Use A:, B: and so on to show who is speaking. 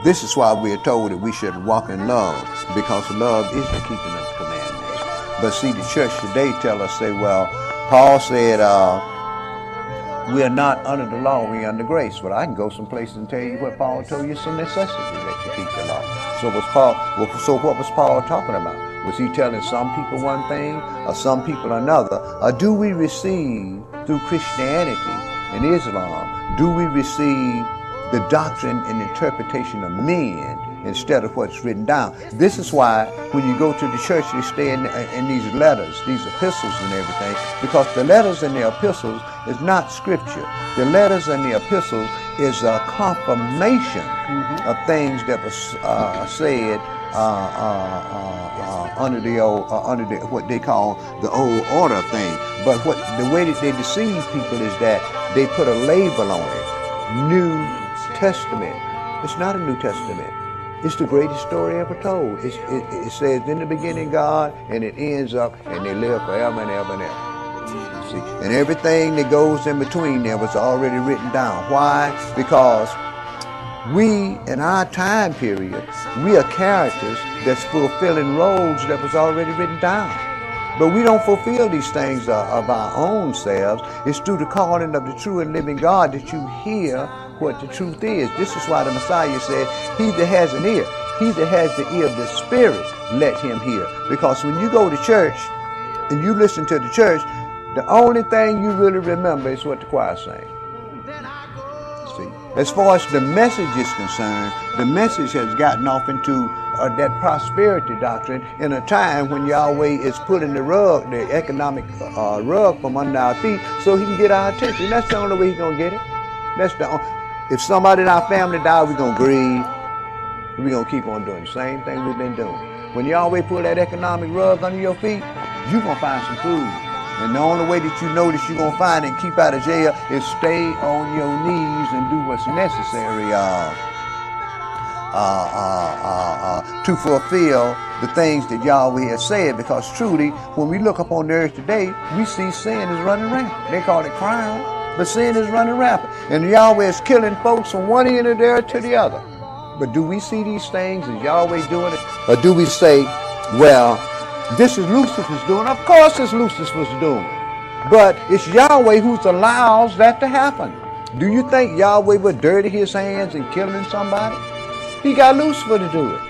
A: This is why we are told that we should walk in love, because love is the keeping of commandments. But see, the church today tell us, say, well, Paul said, we are not under the law, we are under grace. But I can go some places and tell you what Paul told you, it's a necessity that you keep the law. So what was Paul talking about? Was he telling some people one thing or some people another? Or do we receive through Christianity and Islam, do we receive the doctrine and interpretation of men instead of what's written down? This is why when you go to the church, they stay in these letters, these epistles and everything, because the letters and the epistles is not scripture. The letters and the epistles is a confirmation of things that was said under the what they call the old order thing. But the way that they deceive people is that they put a label on it, New Testament. It's not a New Testament. It's the greatest story ever told. It says in the beginning God, and it ends up, and they live forever and ever and ever. See, and everything that goes in between there was already written down. Why? Because we, in our time period, we are characters that's fulfilling roles that was already written down. But we don't fulfill these things of our own selves. It's through the calling of the true and living God that you hear what the truth is. This is why the Messiah said, he that has an ear, he that has the ear of the Spirit, let him hear. Because when you go to church and you listen to the church, the only thing you really remember is what the choir sang. See, as far as the message is concerned, the message has gotten off into that prosperity doctrine in a time when Yahweh is pulling the economic rug from under our feet so he can get our attention. That's the only way he's going to get it. That's the only. If somebody in our family died, we're going to grieve. We're going to keep on doing the same thing we've been doing. When Yahweh pull that economic rug under your feet, you're going to find some food. And the only way that you know that you're going to find it and keep out of jail is stay on your knees and do what's necessary to fulfill the things that Yahweh has said. Because truly, when we look upon the earth today, we see sin is running rampant. They call it crime, but sin is running rampant. And Yahweh is killing folks from one end of the earth to the other. But do we see these things? Is Yahweh doing it? Or do we say, well, this is Lucifer's doing? Of course it's Lucifer's doing. But it's Yahweh who allows that to happen. Do you think Yahweh would dirty his hands in killing somebody? He got Lucifer to do it.